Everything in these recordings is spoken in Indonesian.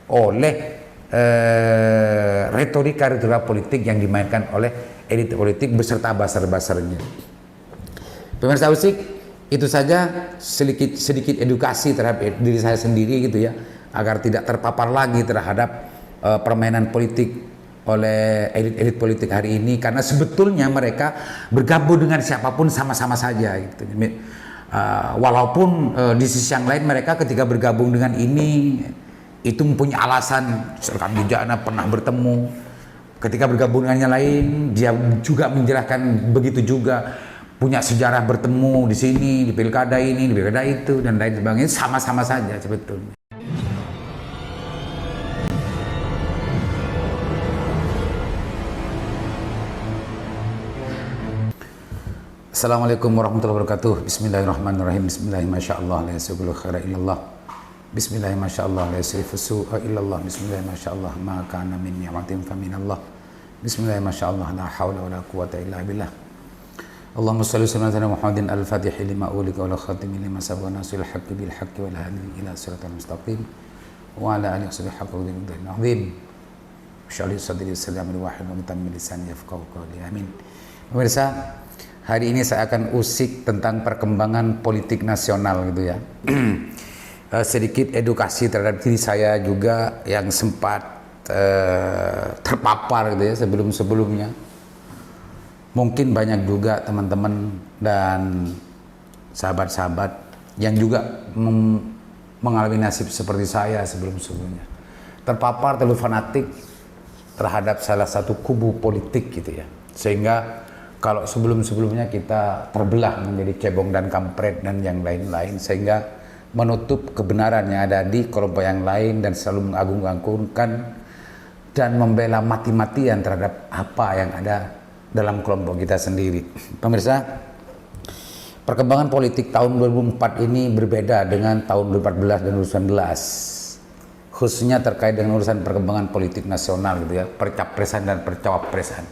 oleh retorika politik yang dimainkan oleh elit politik beserta basar-basarnya. Pemirsa Usik, itu saja sedikit edukasi terhadap diri saya sendiri gitu ya, agar tidak terpapar lagi terhadap permainan politik oleh elit-elit politik hari ini, karena sebetulnya mereka bergabung dengan siapapun sama-sama saja gitu. Walaupun di sisi yang lain mereka ketika bergabung dengan ini itu mempunyai alasan, rekam jejaknya pernah bertemu, ketika bergabung dengan yang lain dia juga menjelaskan begitu juga, punya sejarah bertemu di sini, di pilkada ini, di pilkada itu, dan lain sebagainya, sama-sama saja sebetulnya. Assalamualaikum warahmatullahi wabarakatuh. Bismillahirrahmanirrahim. Bismillahirrahmanirrahim. La yasugulu khaira illallah. Bismillahirrahmanirrahim. La yasrifu su'a illallah. Bismillahirrahmanirrahim. Ma kana min ni'matin fa minallah. Bismillahirrahmanirrahim. La hawla wa la quwwata illa billah. Allahumma shalli wa sallim ala Muhammadin al-Fatih lima ulika wa al-khatimi lima sabaqa nasil haqqi bil haqqi wal hadi ila siratal mustaqim wa ala alihi washabihi haqqa qadrihi azim. Syalli sadri salamul wahid wa mutammin lisan yafqahu qawli. Amin. Pemirsa, hari ini saya akan usik tentang perkembangan politik nasional gitu ya. Sedikit edukasi terhadap diri saya juga yang sempat terpapar gitu ya sebelum-sebelumnya. Mungkin banyak juga teman-teman dan sahabat-sahabat yang juga mengalami nasib seperti saya sebelum-sebelumnya. Terpapar terlalu fanatik terhadap salah satu kubu politik gitu ya. Sehingga kalau sebelum-sebelumnya kita terbelah menjadi cebong dan kampret dan yang lain-lain, sehingga menutup kebenaran yang ada di kelompok yang lain dan selalu mengagung-agungkan dan membela mati-matian terhadap apa yang ada dalam kelompok kita sendiri. Pemirsa, perkembangan politik tahun 2004 ini berbeda dengan tahun 2014 dan 2019, khususnya terkait dengan urusan perkembangan politik nasional gitu ya, percapresan dan percawapresan.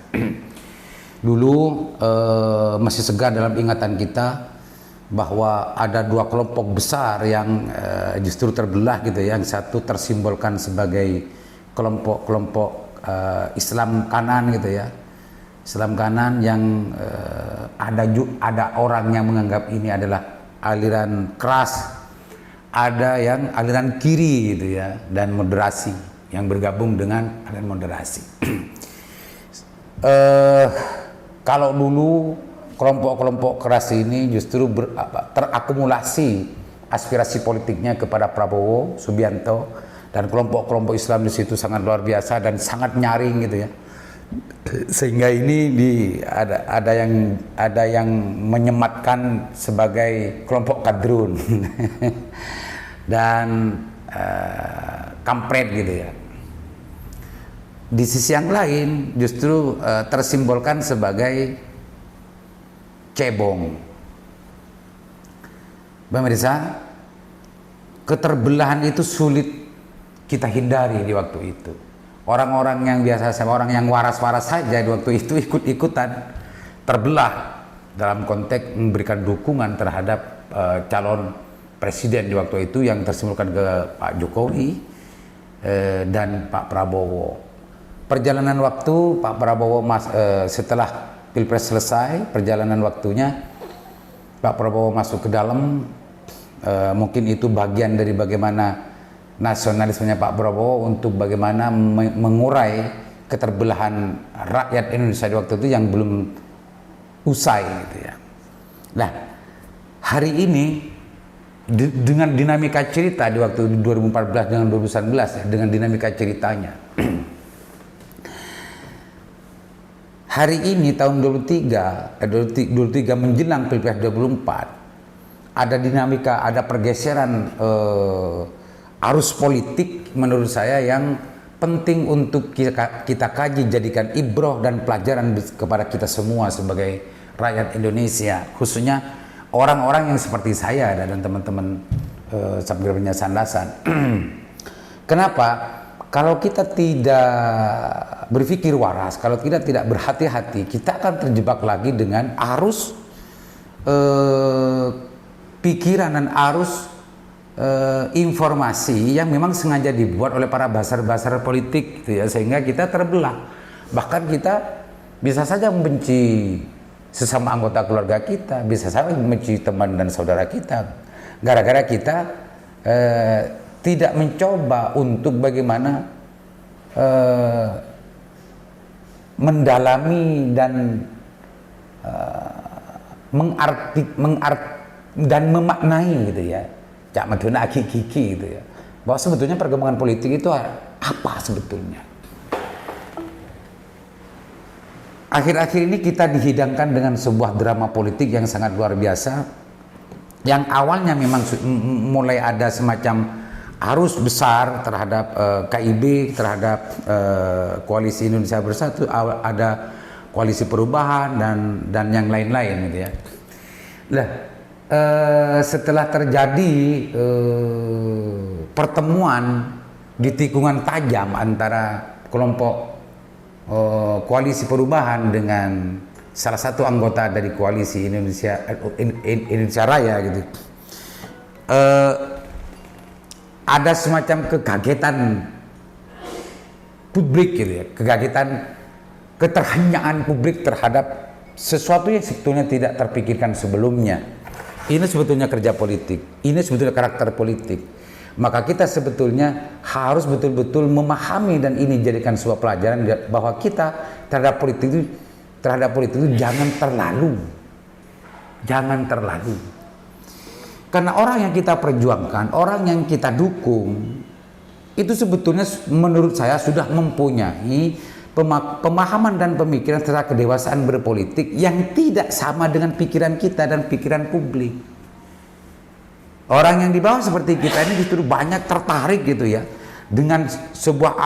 Dulu masih segar dalam ingatan kita bahwa ada dua kelompok besar yang justru terbelah gitu ya. Yang satu tersimbolkan sebagai kelompok Islam kanan gitu ya, Islam kanan yang ada orang yang menganggap ini adalah aliran keras, ada yang aliran kiri gitu ya, dan moderasi yang bergabung dengan aliran moderasi. Kalau dulu kelompok-kelompok keras ini justru terakumulasi aspirasi politiknya kepada Prabowo Subianto, dan kelompok-kelompok Islam di situ sangat luar biasa dan sangat nyaring gitu ya. Sehingga ini ada yang menyematkan sebagai kelompok kadrun dan kampret gitu ya. Di sisi yang lain justru tersimbolkan sebagai cebong. Pemirsa, keterbelahan itu sulit kita hindari di waktu itu. Orang-orang yang biasa, orang yang waras-waras saja di waktu itu ikut-ikutan terbelah dalam konteks memberikan dukungan terhadap calon presiden di waktu itu yang tersimbolkan ke Pak Jokowi dan Pak Prabowo. Perjalanan waktu Pak Prabowo setelah Pilpres selesai, perjalanan waktunya Pak Prabowo masuk ke dalam, mungkin itu bagian dari bagaimana nasionalismenya Pak Prabowo untuk bagaimana mengurai keterbelahan rakyat Indonesia di waktu itu yang belum usai gitu ya. Nah, hari ini dengan dinamika cerita di waktu 2014 dengan 2019 ya, dengan dinamika ceritanya. Hari ini tahun 23 menjelang Pilpres 2024 ada dinamika, ada pergeseran arus politik menurut saya yang penting untuk kita kaji, jadikan ibroh dan pelajaran kepada kita semua sebagai rakyat Indonesia, khususnya orang-orang yang seperti saya dan teman-teman Sabda Sandasan. Kenapa? Kalau kita tidak berpikir waras, kalau kita tidak berhati-hati, kita akan terjebak lagi dengan arus pikiran dan arus informasi yang memang sengaja dibuat oleh para basar-basar politik gitu ya, sehingga kita terbelah. Bahkan kita bisa saja membenci sesama anggota keluarga kita, bisa saja membenci teman dan saudara kita, gara-gara kita tidak mencoba untuk bagaimana mendalami dan dan memaknai gitu ya, cak maduna aki-kiki gitu ya, bahwa sebetulnya perkembangan politik itu apa sebetulnya. Akhir-akhir ini kita dihidangkan dengan sebuah drama politik yang sangat luar biasa, yang awalnya memang mulai ada semacam arus besar terhadap KIB, terhadap Koalisi Indonesia Bersatu, ada Koalisi Perubahan dan yang lain-lain gitu ya. Nah, setelah terjadi pertemuan di tikungan tajam antara kelompok Koalisi Perubahan dengan salah satu anggota dari Koalisi Indonesia Raya gitu, ada semacam kekagetan publik gitu ya, kekagetan, keterhanyaan publik terhadap sesuatu yang sebetulnya tidak terpikirkan sebelumnya. Ini sebetulnya kerja politik, ini sebetulnya karakter politik. Maka kita sebetulnya harus betul-betul memahami dan ini jadikan sebuah pelajaran bahwa kita terhadap politik itu jangan terlalu. Karena orang yang kita perjuangkan, orang yang kita dukung, itu sebetulnya menurut saya sudah mempunyai pemahaman dan pemikiran serta kedewasaan berpolitik yang tidak sama dengan pikiran kita dan pikiran publik. Orang yang di bawah seperti kita ini justru banyak tertarik gitu ya dengan sebuah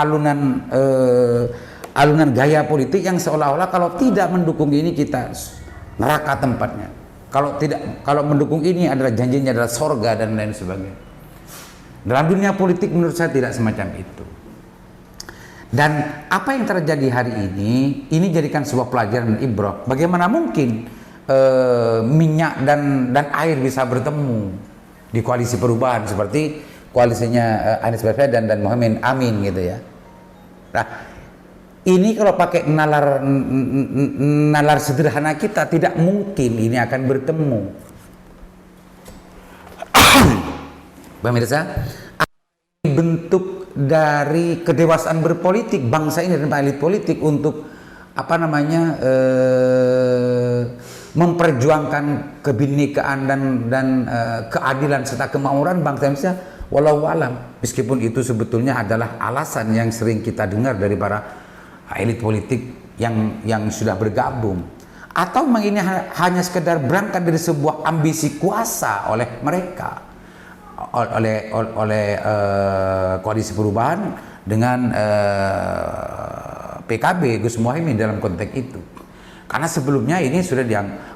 alunan gaya politik yang seolah-olah kalau tidak mendukung ini kita neraka tempatnya. Kalau mendukung ini adalah janjinya adalah sorga dan lain sebagainya. Dalam dunia politik menurut saya tidak semacam itu. Dan apa yang terjadi hari ini jadikan sebuah pelajaran dan ibrah. Bagaimana mungkin minyak dan air bisa bertemu di Koalisi Perubahan seperti koalisinya Anies Baswedan dan Muhammad Amin gitu ya. Nah, ini kalau pakai nalar sederhana kita tidak mungkin ini akan bertemu. Pemirsa, bentuk dari kedewasaan berpolitik bangsa ini dan elit politik untuk memperjuangkan kebinekaan dan keadilan serta kemakmuran bangsa Indonesia, walau alam, meskipun itu sebetulnya adalah alasan yang sering kita dengar dari para elit politik yang sudah bergabung, atau memang ini hanya sekedar berangkat dari sebuah ambisi kuasa oleh mereka, oleh Koalisi Perubahan dengan PKB Gus Muhaimin dalam konteks itu. Karena sebelumnya ini sudah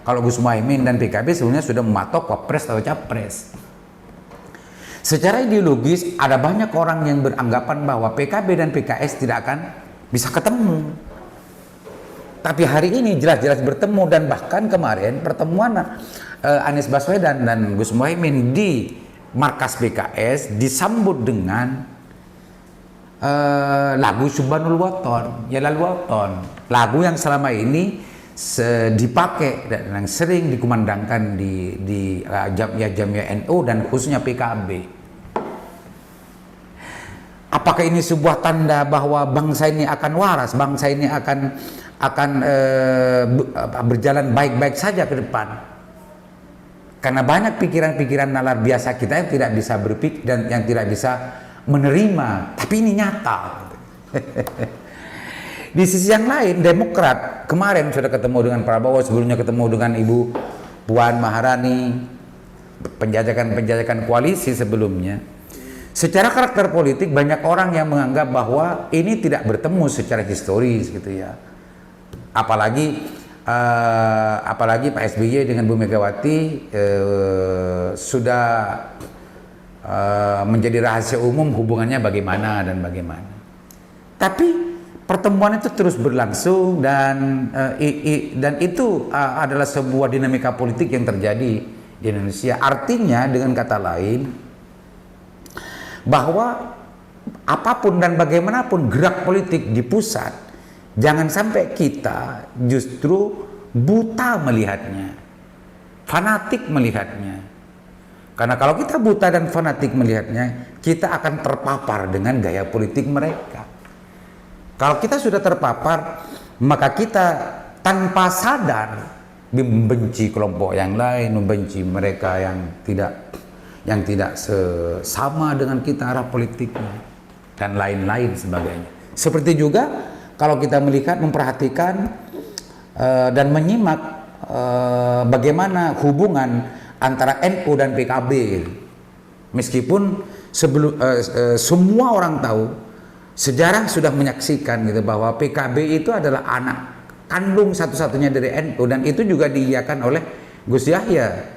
kalau Gus Muhaimin dan PKB sebelumnya sudah mematok wapres atau capres. Secara ideologis ada banyak orang yang beranggapan bahwa PKB dan PKS tidak akan bisa ketemu. Tapi hari ini jelas-jelas bertemu, dan bahkan kemarin pertemuan Anies Baswedan dan Gus Muhaimin di markas PKS disambut dengan lagu Subhanul Waton, Yalal Waton, lagu yang selama ini dipakai dan yang sering dikumandangkan di jamiah NU dan khususnya PKB. Apakah ini sebuah tanda bahwa bangsa ini akan waras, bangsa ini akan berjalan baik-baik saja ke depan? Karena banyak pikiran-pikiran nalar biasa kita yang tidak bisa berpikir dan yang tidak bisa menerima, tapi ini nyata. Di sisi yang lain, Demokrat kemarin sudah ketemu dengan Prabowo, sebelumnya ketemu dengan Ibu Puan Maharani, penjajakan koalisi sebelumnya. Secara karakter politik banyak orang yang menganggap bahwa ini tidak bertemu secara historis gitu ya. Apalagi Pak SBY dengan Bu Megawati sudah menjadi rahasia umum hubungannya bagaimana dan bagaimana. Tapi pertemuan itu terus berlangsung dan itu adalah sebuah dinamika politik yang terjadi di Indonesia. Artinya dengan kata lain, bahwa apapun dan bagaimanapun gerak politik di pusat, jangan sampai kita justru buta melihatnya, fanatik melihatnya. Karena kalau kita buta dan fanatik melihatnya, kita akan terpapar dengan gaya politik mereka. Kalau kita sudah terpapar, maka kita tanpa sadar membenci kelompok yang lain, membenci mereka yang tidak sama dengan kita arah politiknya, dan lain-lain sebagainya. Seperti juga kalau kita melihat, memperhatikan dan menyimak bagaimana hubungan antara NU dan PKB, meskipun semua orang tahu, sejarah sudah menyaksikan gitu bahwa PKB itu adalah anak kandung satu-satunya dari NU, dan itu juga diiyakan oleh Gus Yahya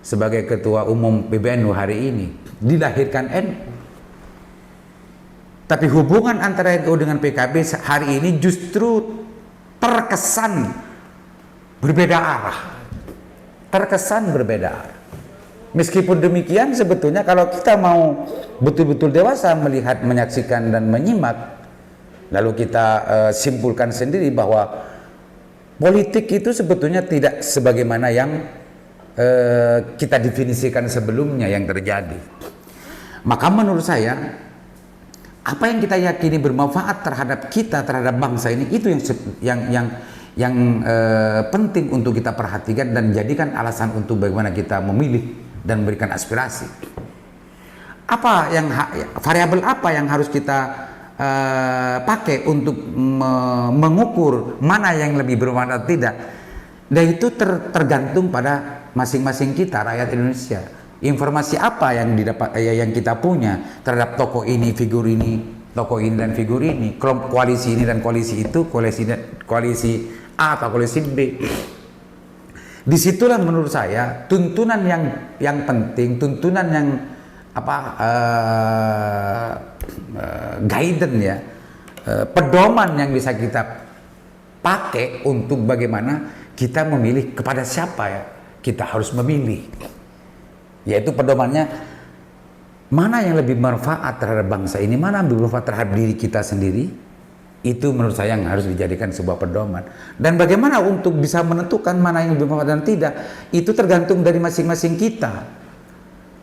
sebagai ketua umum PBNU hari ini, dilahirkan NU. Tapi hubungan antara NU dengan PKB hari ini justru terkesan berbeda arah. Terkesan berbeda arah. Meskipun demikian, sebetulnya kalau kita mau betul-betul dewasa melihat, menyaksikan dan menyimak, lalu kita simpulkan sendiri bahwa politik itu sebetulnya tidak sebagaimana yang kita definisikan sebelumnya yang terjadi. Maka menurut saya, apa yang kita yakini bermanfaat terhadap kita, terhadap bangsa ini, itu yang penting untuk kita perhatikan dan jadikan alasan untuk bagaimana kita memilih dan memberikan aspirasi. Variabel apa yang harus kita pakai untuk mengukur mana yang lebih bermanfaat tidak? Dan itu tergantung pada masing-masing kita, rakyat Indonesia. Informasi apa yang kita punya terhadap tokoh ini, figur ini, tokoh ini dan figur ini, koalisi ini dan koalisi itu, koalisi A atau koalisi B. Disitulah menurut saya tuntunan yang penting, tuntunan yang guidance ya, pedoman yang bisa kita pakai untuk bagaimana kita memilih kepada siapa ya kita harus memilih, yaitu pedomannya mana yang lebih bermanfaat terhadap bangsa ini, mana yang lebih bermanfaat terhadap diri kita sendiri. Itu menurut saya yang harus dijadikan sebuah pedoman. Dan bagaimana untuk bisa menentukan mana yang lebih bermanfaat dan tidak, itu tergantung dari masing-masing kita.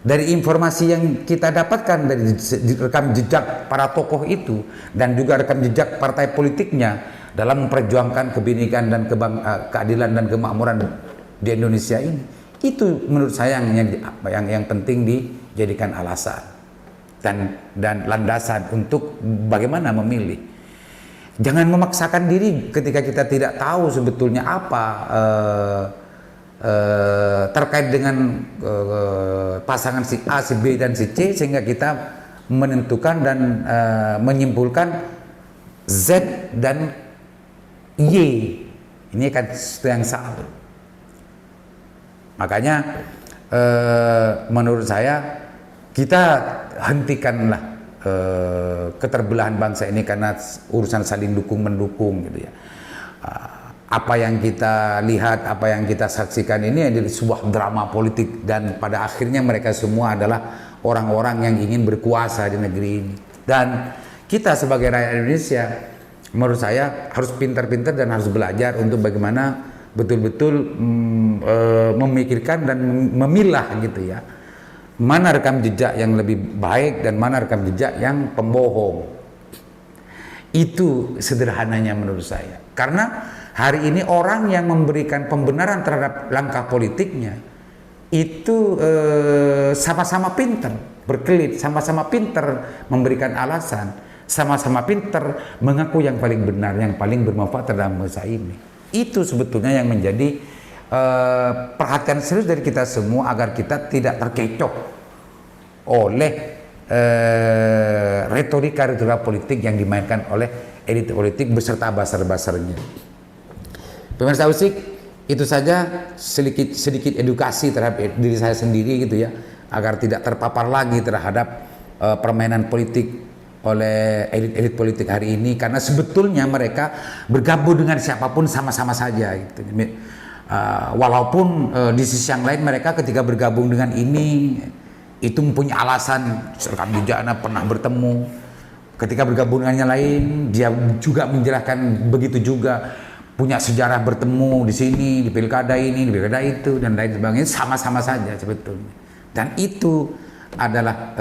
Dari informasi yang kita dapatkan dari rekam jejak para tokoh itu, dan juga rekam jejak partai politiknya dalam memperjuangkan kebinekaan dan keadilan dan kemakmuran di Indonesia ini. Itu menurut saya yang penting dijadikan alasan dan landasan untuk bagaimana memilih. Jangan memaksakan diri ketika kita tidak tahu sebetulnya apa terkait dengan pasangan si A, si B dan si C, sehingga kita menentukan dan menyimpulkan Z dan Y. Ini kan sesuatu yang salah. Makanya menurut saya kita hentikanlah keterbelahan bangsa ini karena urusan saling dukung-mendukung gitu ya. Apa yang kita lihat, apa yang kita saksikan ini adalah sebuah drama politik, dan pada akhirnya mereka semua adalah orang-orang yang ingin berkuasa di negeri ini. Dan kita sebagai rakyat Indonesia menurut saya harus pintar-pintar dan harus belajar untuk bagaimana betul-betul memikirkan dan memilah gitu ya, mana rekam jejak yang lebih baik dan mana rekam jejak yang pembohong. Itu sederhananya menurut saya. Karena hari ini orang yang memberikan pembenaran terhadap langkah politiknya itu sama-sama pinter berkelit, sama-sama pinter memberikan alasan, sama-sama pinter mengaku yang paling benar, yang paling bermanfaat terhadap bangsa ini. Itu sebetulnya yang menjadi perhatian serius dari kita semua agar kita tidak terkecoh oleh retorika politik yang dimainkan oleh elit politik beserta basar-basarnya. Pemirsa Usik, itu saja sedikit edukasi terhadap diri saya sendiri gitu ya, agar tidak terpapar lagi terhadap permainan politik oleh elit-elit politik hari ini, karena sebetulnya mereka bergabung dengan siapapun sama-sama saja gitu. Walaupun di sisi yang lain mereka ketika bergabung dengan ini itu mempunyai alasan, rekam jejaknya pernah bertemu. Ketika bergabung dengan yang lain, dia juga menjelaskan begitu juga, punya sejarah bertemu di sini, di pilkada ini, di pilkada itu, dan lain sebagainya, sama-sama saja sebetulnya. Dan itu adalah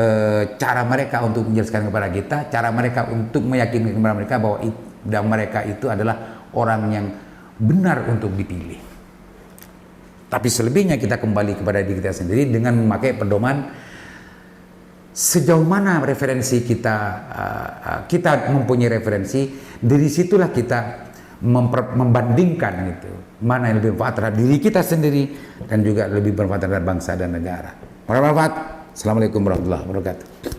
cara mereka untuk menjelaskan kepada kita, cara mereka untuk meyakinkan kepada mereka bahwa mereka itu adalah orang yang benar untuk dipilih. Tapi selebihnya kita kembali kepada diri kita sendiri dengan memakai pedoman sejauh mana referensi kita, kita mempunyai referensi, dari situlah kita membandingkan gitu, mana yang lebih bermanfaat terhadap diri kita sendiri dan juga lebih bermanfaat terhadap bangsa dan negara. Bermanfaat. Assalamualaikum warahmatullahi wabarakatuh.